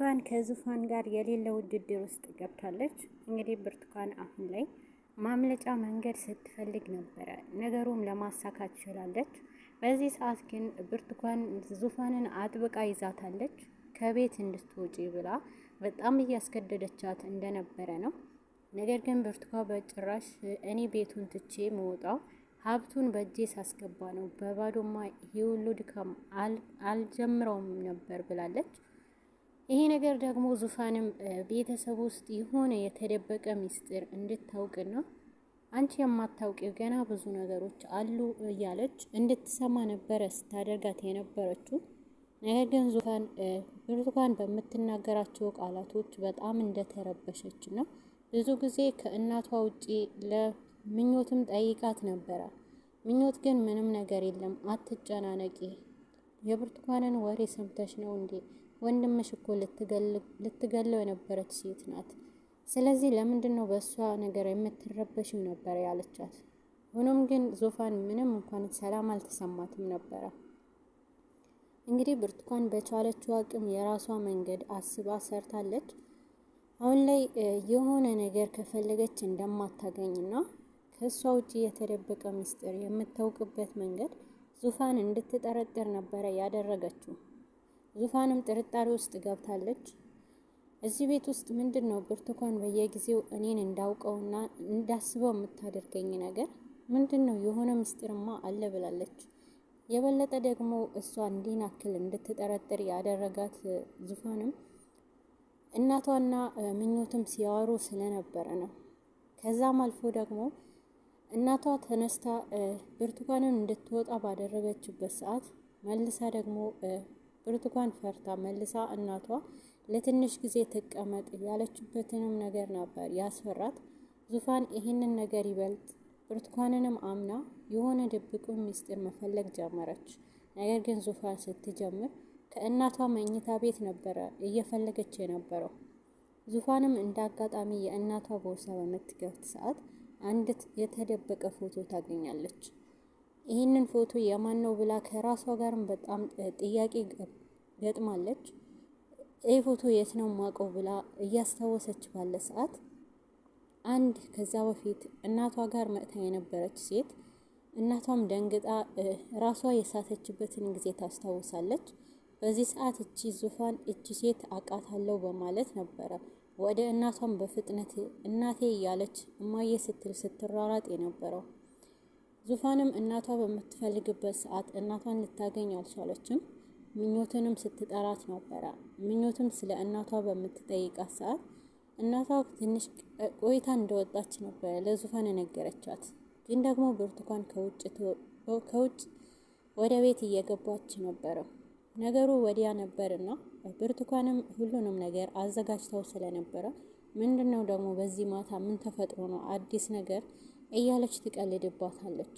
ብርቱካን ከዙፋን ጋር የሌለ ውድድር ውስጥ ገብታለች። እንግዲህ ብርቱካን አሁን ላይ ማምለጫ መንገድ ስትፈልግ ነበረ። ነገሩም ለማሳካት ችላለች። በዚህ ሰዓት ግን ብርቱካን ዙፋንን አጥብቃ ይዛታለች። ከቤት እንድትወጪ ብላ በጣም እያስገደደቻት እንደነበረ ነው። ነገር ግን ብርቱካን በጭራሽ እኔ ቤቱን ትቼ መውጣው ሀብቱን በእጄ ሳስገባ ነው፣ በባዶማ ይሄ ሁሉ ድካም አልጀምረውም ነበር ብላለች። ይሄ ነገር ደግሞ ዙፋንም ቤተሰብ ውስጥ የሆነ የተደበቀ ሚስጥር እንድታውቅና አንቺ የማታውቂው ገና ብዙ ነገሮች አሉ እያለች እንድትሰማ ነበረ ስታደርጋት የነበረችው። ነገር ግን ዙፋን ብርቱካን በምትናገራቸው ቃላቶች በጣም እንደተረበሸች ነው። ብዙ ጊዜ ከእናቷ ውጪ ለምኞትም ጠይቃት ነበረ። ምኞት ግን ምንም ነገር የለም፣ አትጨናነቂ፣ የብርቱካንን ወሬ ሰምተሽ ነው እንዴ? ወንድምሽ እኮ ልትገለው የነበረች ሴት ናት። ስለዚህ ለምንድን ነው በእሷ ነገር የምትረበሽው ነበር ያለቻት። ሆኖም ግን ዙፋን ምንም እንኳን ሰላም አልተሰማትም ነበረ። እንግዲህ ብርቱካን በቻለችው አቅም የራሷ መንገድ አስባ ሰርታለች። አሁን ላይ የሆነ ነገር ከፈለገች እንደማታገኝና ከእሷ ውጭ የተደበቀ ምስጢር የምታውቅበት መንገድ ዙፋን እንድትጠረጥር ነበረ ያደረገችው። ዙፋንም ጥርጣሬ ውስጥ ገብታለች። እዚህ ቤት ውስጥ ምንድን ነው ብርቱካን በየጊዜው እኔን እንዳውቀውና እንዳስበው የምታደርገኝ ነገር ምንድን ነው? የሆነ ምስጢርማ አለ ብላለች። የበለጠ ደግሞ እሷ እንዲናክል እንድትጠረጥር ያደረጋት ዙፋንም እናቷና ምኞትም ሲያወሩ ስለነበረ ነው። ከዛም አልፎ ደግሞ እናቷ ተነስታ ብርቱካንን እንድትወጣ ባደረገችበት ሰዓት መልሳ ደግሞ ብርቱካን ፈርታ መልሳ እናቷ ለትንሽ ጊዜ ትቀመጥ ያለችበትንም ነገር ነበር ያስፈራት። ዙፋን ይህንን ነገር ይበልጥ ብርቱካንንም አምና የሆነ ድብቁን ምስጢር መፈለግ ጀመረች። ነገር ግን ዙፋን ስትጀምር ከእናቷ መኝታ ቤት ነበረ እየፈለገች የነበረው። ዙፋንም እንዳጋጣሚ የእናቷ ቦርሳ በምትከፍት ሰዓት አንድ የተደበቀ ፎቶ ታገኛለች። ይህንን ፎቶ የማን ነው ብላ ከራሷ ጋርም በጣም ጥያቄ ገጥማለች። ይህ ፎቶ የት ነው ማቀው ብላ እያስታወሰች ባለ ሰዓት አንድ ከዛ በፊት እናቷ ጋር መጥታ የነበረች ሴት እናቷም ደንግጣ ራሷ የሳተችበትን ጊዜ ታስታውሳለች። በዚህ ሰዓት እቺ ዙፋን እቺ ሴት አቃታለሁ በማለት ነበረ ወደ እናቷም በፍጥነት እናቴ እያለች እማዬ ስትል ስትሯሯጥ የነበረው። ዙፋንም እናቷ በምትፈልግበት ሰዓት እናቷን ልታገኝ አልቻለችም። ምኞትንም ስትጠራት ነበረ። ምኞትም ስለ እናቷ በምትጠይቃት ሰዓት እናቷ ትንሽ ቆይታ እንደወጣች ነበረ ለዙፋን ነገረቻት። ግን ደግሞ ብርቱካን ከውጭ ወደ ቤት እየገባች ነበረ። ነገሩ ወዲያ ነበርና ብርቱካንም ሁሉንም ነገር አዘጋጅተው ስለነበረ ምንድነው ደግሞ በዚህ ማታ ምን ተፈጥሮ ነው አዲስ ነገር እያለች ትቀልድባታለች።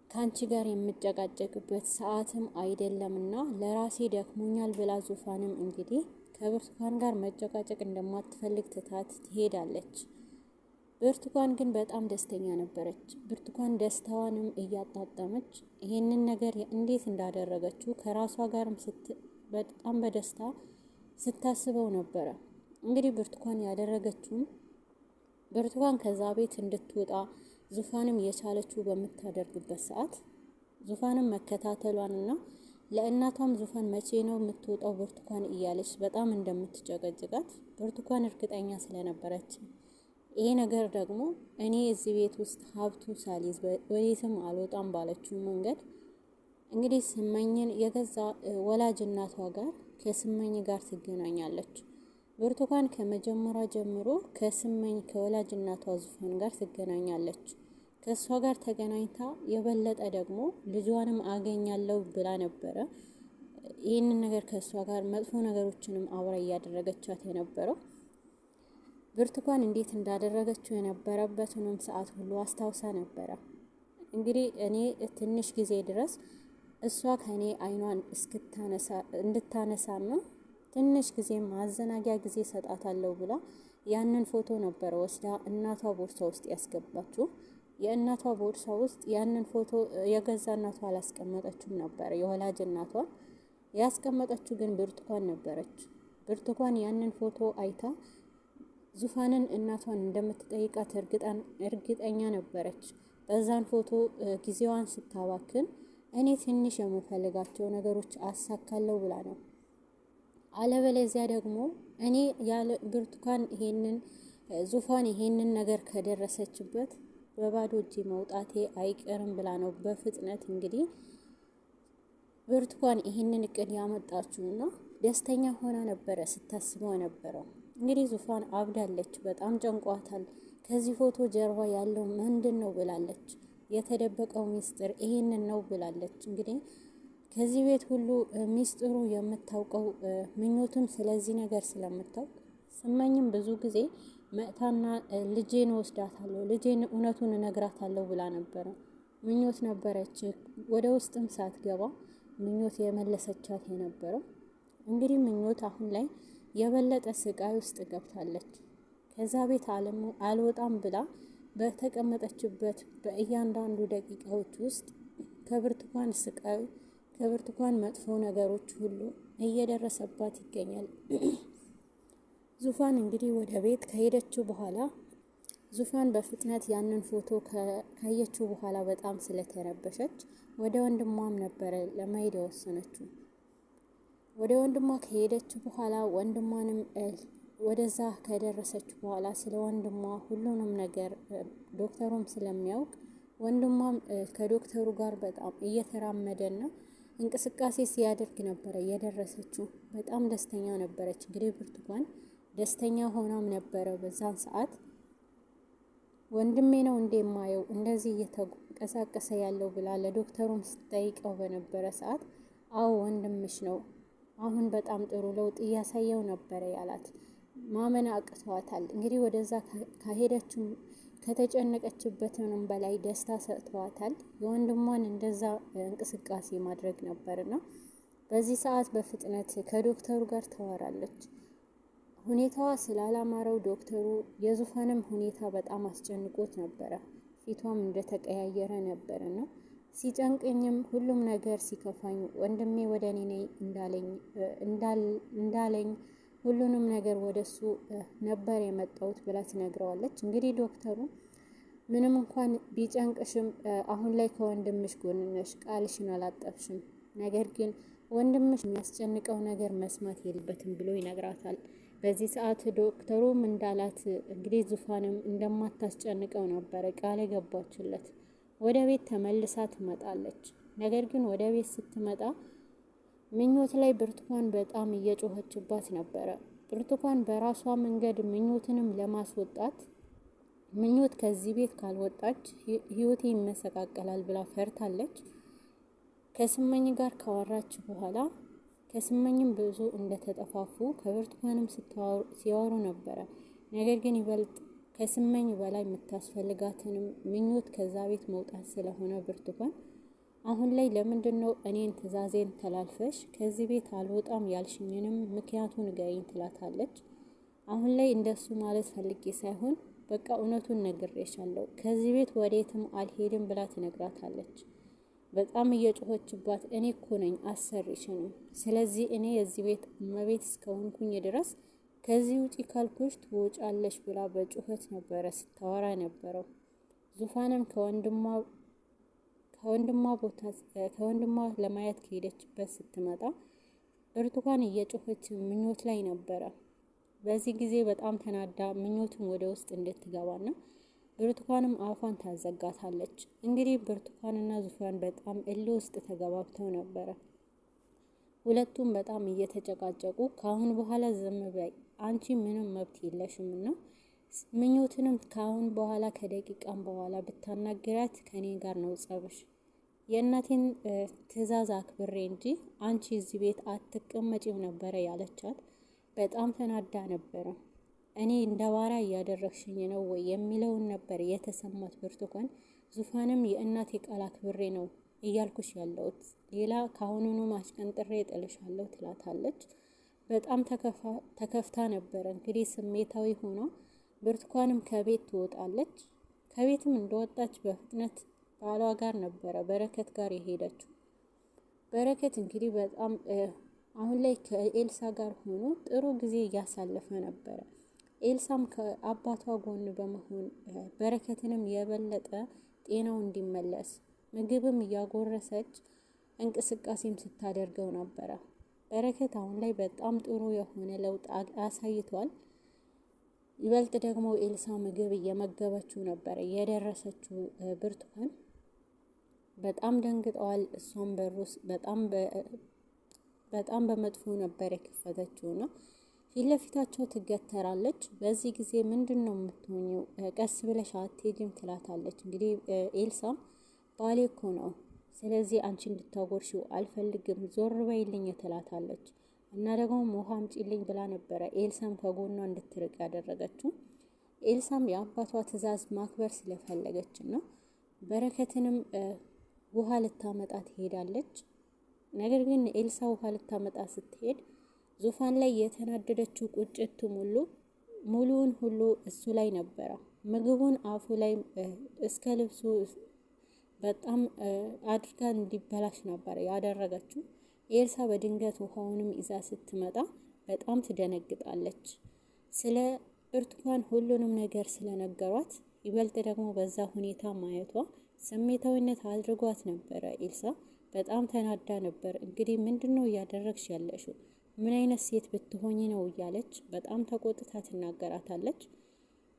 ካንቺ ጋር የምጨቃጨቅበት ሰዓትም አይደለምና ለራሴ ደክሞኛል ብላ ዙፋንም እንግዲህ ከብርቱካን ጋር መጨቃጨቅ እንደማትፈልግ ትታት ትሄዳለች። ብርቱካን ግን በጣም ደስተኛ ነበረች። ብርቱካን ደስታዋንም እያጣጣመች ይሄንን ነገር እንዴት እንዳደረገችው ከራሷ ጋርም በጣም በደስታ ስታስበው ነበረ። እንግዲህ ብርቱካን ያደረገችውም ብርቱካን ከዛ ቤት እንድትወጣ ዙፋንም የቻለችው በምታደርግበት ሰዓት ዙፋንም መከታተሏንና ለእናቷም ዙፋን መቼ ነው የምትወጣው ብርቱካን እያለች በጣም እንደምትጨቀጭቃት ብርቱካን እርግጠኛ ስለነበረች ይሄ ነገር ደግሞ እኔ እዚህ ቤት ውስጥ ሀብቱ ሳሊዝ ወዴትም አልወጣም ባለችው መንገድ እንግዲህ ስመኝን የገዛ ወላጅ እናቷ ጋር ከስመኝ ጋር ትገናኛለች። ብርቱካን ከመጀመሪያ ጀምሮ ከስመኝ ከወላጅ እናቷ ዙፋን ጋር ትገናኛለች። ከእሷ ጋር ተገናኝታ የበለጠ ደግሞ ልጇንም አገኛለሁ ብላ ነበረ። ይህንን ነገር ከእሷ ጋር መጥፎ ነገሮችንም አብራ እያደረገቻት የነበረው ብርቱካን እንዴት እንዳደረገችው የነበረበትንም ሰዓት ሁሉ አስታውሳ ነበረ። እንግዲህ እኔ ትንሽ ጊዜ ድረስ እሷ ከኔ አይኗን እንድታነሳና ትንሽ ጊዜ ማዘናጊያ ጊዜ ሰጣታለሁ ብላ ያንን ፎቶ ነበር ወስዳ እናቷ ቦርሳ ውስጥ ያስገባችው። የእናቷ ቦርሳ ውስጥ ያንን ፎቶ የገዛ እናቷ አላስቀመጠችውም ነበር። የወላጅ እናቷ ያስቀመጠችው ግን ብርቱካን ነበረች። ብርቱካን ያንን ፎቶ አይታ ዙፋንን እናቷን እንደምትጠይቃት እርግጠኛ ነበረች። በዛን ፎቶ ጊዜዋን ስታባክን እኔ ትንሽ የምፈልጋቸው ነገሮች አሳካለሁ ብላ ነው። አለበለዚያ ደግሞ እኔ ያለ ብርቱካን ዙፋን ይሄንን ነገር ከደረሰችበት በባዶ እጄ መውጣቴ አይቀርም ብላ ነው በፍጥነት እንግዲህ ብርቱካን ይሄንን እቅድ ያመጣችውና ደስተኛ ሆና ነበረ ስታስበው ነበረው። እንግዲህ ዙፋን አብዳለች፣ በጣም ጨንቋታል። ከዚህ ፎቶ ጀርባ ያለው ምንድን ነው ብላለች። የተደበቀው ሚስጥር ይሄንን ነው ብላለች። እንግዲህ ከዚህ ቤት ሁሉ ሚስጥሩ የምታውቀው ምኞትም ስለዚህ ነገር ስለምታውቅ ስመኝም ብዙ ጊዜ መጥታና ልጄን ወስዳታለሁ፣ ልጄን እውነቱን እነግራታለሁ ብላ ነበረ። ምኞት ነበረች ወደ ውስጥም ሳትገባ ምኞት የመለሰቻት የነበረው። እንግዲህ ምኞት አሁን ላይ የበለጠ ስቃይ ውስጥ ገብታለች። ከዛ ቤት አልወጣም ብላ በተቀመጠችበት በእያንዳንዱ ደቂቃዎች ውስጥ ከብርቱካን ስቃይ ከብርቱካን መጥፎ ነገሮች ሁሉ እየደረሰባት ይገኛል። ዙፋን እንግዲህ ወደ ቤት ከሄደችው በኋላ ዙፋን በፍጥነት ያንን ፎቶ ካየችው በኋላ በጣም ስለተረበሸች ወደ ወንድሟም ነበረ ለመሄድ የወሰነችው። ወደ ወንድሟ ከሄደች በኋላ ወንድሟንም ወደዛ ከደረሰች በኋላ ስለ ወንድሟ ሁሉንም ነገር ዶክተሩም ስለሚያውቅ ወንድሟም ከዶክተሩ ጋር በጣም እየተራመደና እንቅስቃሴ ሲያደርግ ነበረ የደረሰችው። በጣም ደስተኛ ነበረች። እንግዲህ ብርቱካን ደስተኛ ሆናም ነበረ በዛን ሰዓት። ወንድሜ ነው እንደማየው እንደዚህ እየተንቀሳቀሰ ያለው ብላ ለዶክተሩም ስትጠይቀው በነበረ ሰዓት አዎ ወንድምሽ ነው፣ አሁን በጣም ጥሩ ለውጥ እያሳየው ነበረ ያላት። ማመን አቅቷታል። እንግዲህ ወደዛ ከሄደችም ከተጨነቀችበትንም በላይ ደስታ ሰጥቷታል። የወንድሟን እንደዛ እንቅስቃሴ ማድረግ ነበርና በዚህ ሰዓት በፍጥነት ከዶክተሩ ጋር ታወራለች። ሁኔታዋ ስላላማረው ዶክተሩ የዙፋንም ሁኔታ በጣም አስጨንቆት ነበረ። ፊቷም እንደተቀያየረ ነበርና ሲጨንቅኝም ሁሉም ነገር ሲከፋኝ ወንድሜ ወደ እኔ ነኝ እንዳለኝ ሁሉንም ነገር ወደሱ ነበር የመጣሁት ብላ ትነግረዋለች። እንግዲህ ዶክተሩ ምንም እንኳን ቢጨንቅሽም አሁን ላይ ከወንድምሽ ጎን ነሽ፣ ቃልሽን አላጠፍሽም። ነገር ግን ወንድምሽ የሚያስጨንቀው ነገር መስማት የለበትም ብሎ ይነግራታል። በዚህ ሰዓት ዶክተሩም እንዳላት እንግዲህ ዙፋንም እንደማታስጨንቀው ነበረ ቃል የገባችለት። ወደ ቤት ተመልሳ ትመጣለች። ነገር ግን ወደ ቤት ስትመጣ ምኞት ላይ ብርቱካን በጣም እየጮኸችባት ነበረ። ብርቱካን በራሷ መንገድ ምኞትንም ለማስወጣት ምኞት ከዚህ ቤት ካልወጣች ህይወቴ ይመሰቃቀላል ብላ ፈርታለች። ከስመኝ ጋር ካወራች በኋላ ከስመኝም ብዙ እንደተጠፋፉ ከብርቱካንም ሲያወሩ ነበረ። ነገር ግን ይበልጥ ከስመኝ በላይ የምታስፈልጋትንም ምኞት ከዛ ቤት መውጣት ስለሆነ ብርቱካን አሁን ላይ ለምንድነው እኔን ትዕዛዜን ተላልፈሽ ከዚህ ቤት አልወጣም ያልሽኝንም ምክንያቱን ንገሪኝ ትላታለች። አሁን ላይ እንደሱ ማለት ፈልጌ ሳይሆን በቃ እውነቱን ነግሬሻለሁ፣ ከዚህ ቤት ወዴትም አልሄድም ብላ ትነግራታለች። በጣም እየጮኸችባት እኔ እኮ ነኝ አሰሪሽንም፣ ስለዚህ እኔ የዚህ ቤት እመቤት እስከሆንኩኝ ድረስ ከዚህ ውጪ ካልኩሽ ትወጫለሽ ብላ በጩኸት ነበረ ስታወራ ነበረው። ዙፋንም ከወንድሟ ለማየት ከሄደችበት ስትመጣ ብርቱካን እየጮኸች ምኞት ላይ ነበረ። በዚህ ጊዜ በጣም ተናዳ ምኞትን ወደ ውስጥ እንድትገባና ብርቱካንም አፏን ታዘጋታለች። እንግዲህ ብርቱካንና ዙፋን በጣም እልህ ውስጥ ተገባብተው ነበረ። ሁለቱም በጣም እየተጨቃጨቁ ከአሁን በኋላ ዝም በይ አንቺ ምንም መብት የለሽም እና ምኞትንም ከአሁን በኋላ ከደቂቃም በኋላ ብታናግራት ከኔ ጋር ነው ጸብሽ፣ የእናቴን ትዕዛዝ አክብሬ እንጂ አንቺ እዚህ ቤት አትቀመጪም ነበረ ያለቻት። በጣም ተናዳ ነበረ። እኔ እንደ ባሪያ እያደረግሽኝ ነው ወይ የሚለውን ነበር የተሰማት ብርቱካን። ዙፋንም የእናቴ ቃል አክብሬ ነው እያልኩሽ ያለሁት፣ ሌላ ካሁኑኑ ማስቀንጥሬ እጥልሻለሁ ትላታለች። በጣም ተከፍታ ነበረ። እንግዲህ ስሜታዊ ሆኖ ብርቱካንም ከቤት ትወጣለች። ከቤትም እንደወጣች በፍጥነት ባሏ ጋር ነበረ በረከት ጋር የሄደችው። በረከት እንግዲህ በጣም አሁን ላይ ከኤልሳ ጋር ሆኖ ጥሩ ጊዜ እያሳለፈ ነበረ። ኤልሳም ከአባቷ ጎን በመሆን በረከትንም የበለጠ ጤናው እንዲመለስ ምግብም እያጎረሰች እንቅስቃሴም ስታደርገው ነበረ። በረከት አሁን ላይ በጣም ጥሩ የሆነ ለውጥ አሳይቷል። ይበልጥ ደግሞ ኤልሳ ምግብ እየመገበችው ነበረ የደረሰችው። ብርቱካን በጣም ደንግጠዋል። እሷም በሩስ በጣም በመጥፎ ነበር የከፈተችው ነው። ፊት ለፊታቸው ትገተራለች። በዚህ ጊዜ ምንድን ነው የምትሆኚው? ቀስ ብለሽ አትሄጂም ትላታለች። እንግዲህ ኤልሳም ባሌ እኮ ነው፣ ስለዚህ አንቺ እንድታጎርሺው አልፈልግም፣ ዞር በይልኝ ትላታለች። እና ደግሞ ውሃ አምጪልኝ ብላ ነበረ ኤልሳም ከጎኗ እንድትርቅ ያደረገችው። ኤልሳም የአባቷ ትዕዛዝ ማክበር ስለፈለገች ነው። በረከትንም ውሃ ልታመጣ ትሄዳለች። ነገር ግን ኤልሳ ውሃ ልታመጣ ስትሄድ ዙፋን ላይ የተናደደችው ቁጭት ሙሉውን ሁሉ እሱ ላይ ነበረ። ምግቡን አፉ ላይ እስከ ልብሱ በጣም አድርጋ እንዲበላሽ ነበር ያደረገችው። ኤልሳ በድንገት ውሃውንም ይዛ ስትመጣ በጣም ትደነግጣለች። ስለ ብርቱካን ሁሉንም ነገር ስለነገሯት ይበልጥ ደግሞ በዛ ሁኔታ ማየቷ ስሜታዊነት አድርጓት ነበረ። ኤልሳ በጣም ተናዳ ነበር። እንግዲህ ምንድነው እያደረግሽ ያለሽው? ምን አይነት ሴት ብትሆኚ ነው እያለች በጣም ተቆጥታ ትናገራታለች።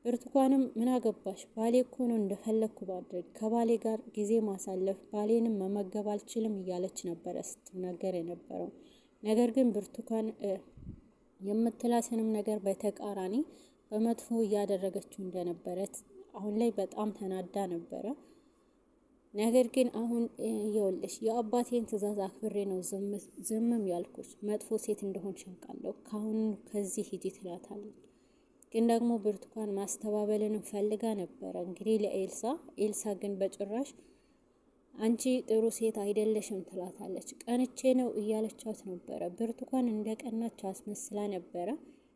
ብርቱካንም ምን አገባሽ? ባሌ እኮ ነው እንደፈለግኩ ባድርግ፣ ከባሌ ጋር ጊዜ ማሳለፍ፣ ባሌንም መመገብ አልችልም እያለች ነበረ ስትናገር የነበረው። ነገር ግን ብርቱካን የምትላትንም ነገር በተቃራኒ በመጥፎ እያደረገችው እንደነበረት አሁን ላይ በጣም ተናዳ ነበረ። ነገር ግን አሁን ይኸውልሽ የአባቴን ትዕዛዝ አክብሬ ነው ዝምም ያልኩሽ፣ መጥፎ ሴት እንደሆን ሸንቃለሁ፣ ካሁን ከዚህ ሂጂ ትላታለች። ግን ደግሞ ብርቱካን ማስተባበልን ፈልጋ ነበረ እንግዲህ ለኤልሳ። ኤልሳ ግን በጭራሽ አንቺ ጥሩ ሴት አይደለሽም ትላታለች። ቀንቼ ነው እያለቻት ነበረ። ብርቱካን እንደ ቀናች አስመስላ ነበረ።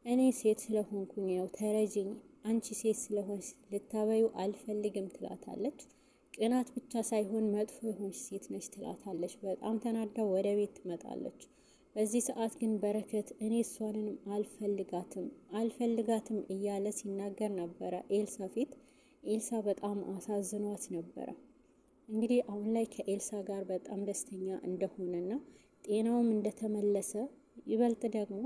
እኔ ሴት ስለሆንኩኝ ነው ተረጅኝ፣ አንቺ ሴት ስለሆንሽ ልታበዩ አልፈልግም ትላታለች። ቅናት ብቻ ሳይሆን መጥፎ የሆንሽ ሴት ነች ትላታለች። በጣም ተናዳ ወደ ቤት ትመጣለች። በዚህ ሰዓት ግን በረከት እኔ እሷንም አልፈልጋትም እያለ ሲናገር ነበረ ኤልሳ ፊት። ኤልሳ በጣም አሳዝኗት ነበረ። እንግዲህ አሁን ላይ ከኤልሳ ጋር በጣም ደስተኛ እንደሆነና ጤናውም እንደተመለሰ ይበልጥ ደግሞ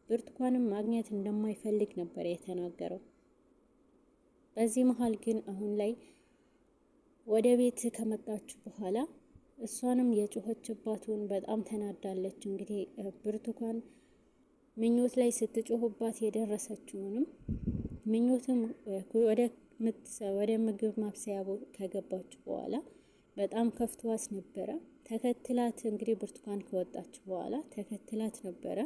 ብርቱካንም ማግኘት እንደማይፈልግ ነበር የተናገረው። በዚህ መሀል ግን አሁን ላይ ወደ ቤት ከመጣች በኋላ እሷንም የጮኸችባትን በጣም ተናዳለች። እንግዲህ ብርቱካን ምኞት ላይ ስትጮህባት የደረሰችውንም ምኞትም ወደ ምግብ ማብሰያ ከገባች በኋላ በጣም ከፍቷት ነበረ። ተከትላት እንግዲህ ብርቱካን ከወጣች በኋላ ተከትላት ነበረ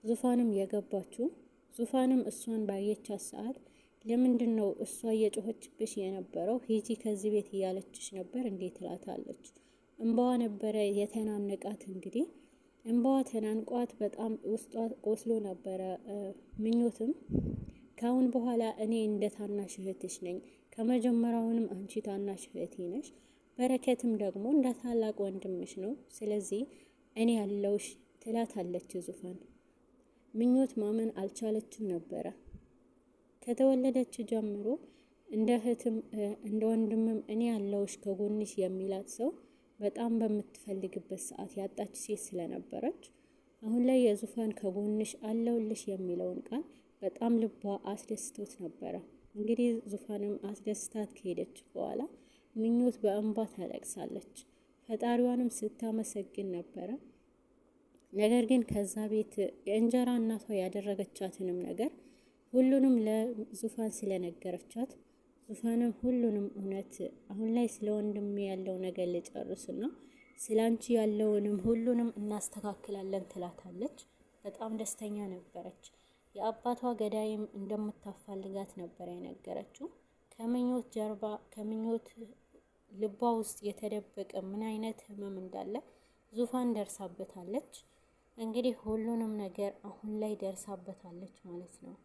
ዙፋንም የገባችው። ዙፋንም እሷን ባየቻት ሰዓት ለምንድን ነው እሷ እየጮኸችብሽ የነበረው? ሂጂ ከዚህ ቤት እያለችሽ ነበር እንዴት ትላታለች። እንባዋ ነበረ የተናነቃት። እንግዲህ እንባዋ ተናንቋት በጣም ውስጧ ቆስሎ ነበረ። ምኞትም ካሁን በኋላ እኔ እንደ ታናሽ እህትሽ ነኝ፣ ከመጀመሪያውንም አንቺ ታናሽ እህቴ ነሽ፣ በረከትም ደግሞ እንደ ታላቅ ወንድምሽ ነው፣ ስለዚህ እኔ ያለውሽ ትላታለች ዙፋን። ምኞት ማመን አልቻለችም ነበረ። ከተወለደች ጀምሮ እንደ እህትም እንደ ወንድምም እኔ ያለውሽ ከጎንሽ የሚላት ሰው በጣም በምትፈልግበት ሰዓት ያጣች ሴት ስለነበረች አሁን ላይ የዙፋን ከጎንሽ አለውልሽ የሚለውን ቃል በጣም ልቧ አስደስቶት ነበረ። እንግዲህ ዙፋንም አስደስታት ከሄደች በኋላ ምኞት በእንባ ታለቅሳለች። ፈጣሪዋንም ስታመሰግን ነበረ። ነገር ግን ከዛ ቤት የእንጀራ እናቷ ያደረገቻትንም ነገር ሁሉንም ለዙፋን ስለነገረቻት ዙፋንም ሁሉንም እውነት አሁን ላይ ስለ ወንድሜ ያለው ነገር ልጨርስና ስለ አንቺ ያለውንም ሁሉንም እናስተካክላለን ትላታለች። በጣም ደስተኛ ነበረች። የአባቷ ገዳይም እንደምታፋልጋት ነበር የነገረችው። ከምኞት ጀርባ ከምኞት ልቧ ውስጥ የተደበቀ ምን አይነት ህመም እንዳለ ዙፋን ደርሳበታለች። እንግዲህ ሁሉንም ነገር አሁን ላይ ደርሳበታለች ማለት ነው።